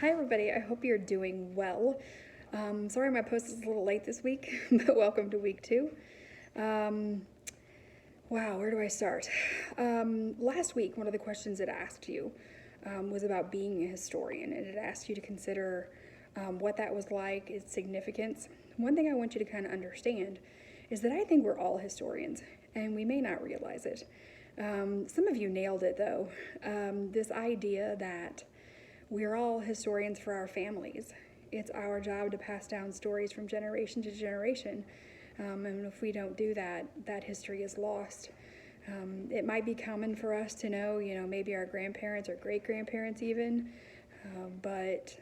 Hi everybody, I hope you're doing well. Sorry my post is a little late this week, but welcome to week 2. Um, wow, where do I start? Last week, one of the questions it asked you was about being a historian, and it asked you to consider what that was like, its significance. One thing I want you to kind of understand is that I think we're all historians, and we may not realize it. Some of you nailed it though. This idea that we're all historians for our families. It's our job to pass down stories from generation to generation. And if we don't do that, that history is lost. It might be common for us to know, maybe our grandparents or great grandparents even, but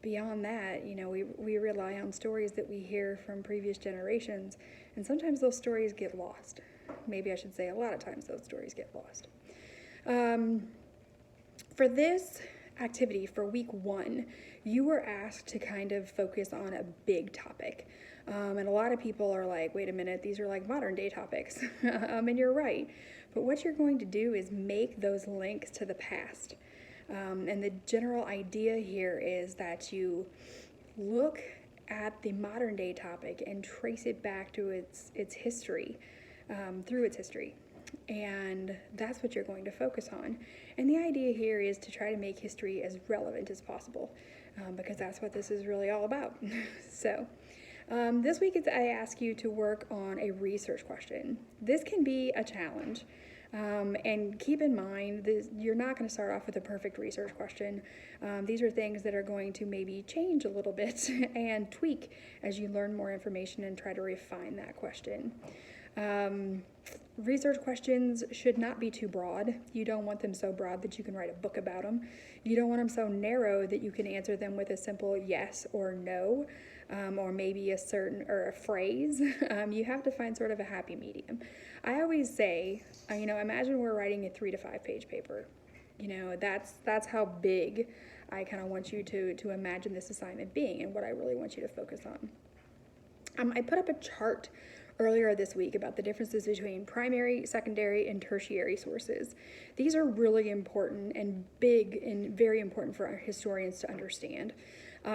beyond that, we rely on stories that we hear from previous generations, and sometimes those stories get lost. Maybe I should say a lot of times those stories get lost. For this activity for week 1, you were asked to kind of focus on a big topic. And a lot of people are like, wait a minute, these are like modern day topics. And you're right. But what you're going to do is make those links to the past. And the general idea here is that you look at the modern day topic and trace it back to its history, through its history. And that's what you're going to focus on. And the idea here is to try to make history as relevant as possible, because that's what this is really all about. So this week I ask you to work on a research question. This can be a challenge. And keep in mind, you're not going to start off with a perfect research question. These are things that are going to maybe change a little bit and tweak as you learn more information and try to refine that question. Research questions should not be too broad. You don't want them so broad that you can write a book about them. You don't want them so narrow that you can answer them with a simple yes or no, or maybe a phrase. You have to find sort of a happy medium. I always say, imagine we're writing a 3 to 5 page paper. That's how big I kind of want you to imagine this assignment being, and what I really want you to focus on. I put up a chart earlier this week about the differences between primary, secondary, and tertiary sources. These are really important and big and very important for our historians to understand.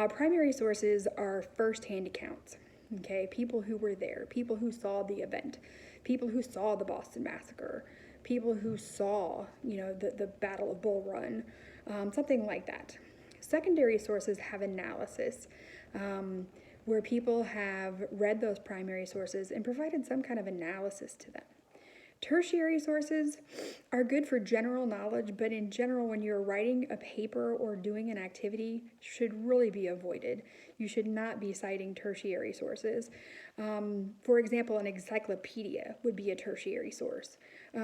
Primary sources are first-hand accounts, okay? People who were there, people who saw the event, people who saw the Boston Massacre, people who saw, the Battle of Bull Run, something like that. Secondary sources have analysis, where people have read those primary sources and provided some kind of analysis to them. Tertiary sources are good for general knowledge, but in general, when you're writing a paper or doing an activity, should really be avoided. You should not be citing tertiary sources. For example, an encyclopedia would be a tertiary source,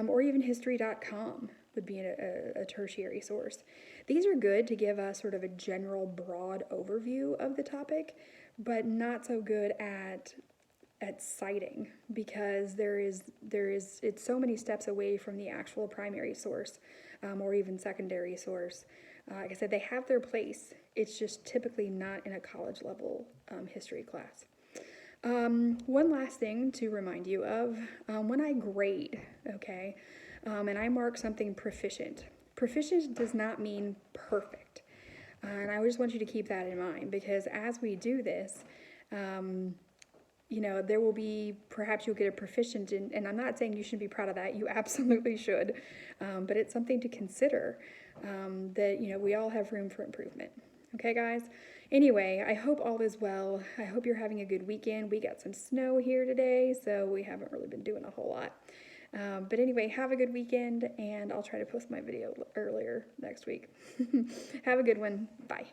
or even history.com would be a tertiary source. These are good to give us sort of a general, broad overview of the topic, but not so good at citing, because it's so many steps away from the actual primary source, or even secondary source. Like I said, they have their place. It's just typically not in a college level history class. One last thing to remind you of, when I grade, okay, and I mark something proficient. Proficient does not mean perfect. And I just want you to keep that in mind, because as we do this, there will be, perhaps you'll get a proficient in, and I'm not saying you should be proud of that, you absolutely should, but it's something to consider, that, we all have room for improvement. Okay, guys? Anyway, I hope all is well. I hope you're having a good weekend. We got some snow here today, so we haven't really been doing a whole lot. But anyway, have a good weekend, and I'll try to post my video earlier next week. Have a good one. Bye.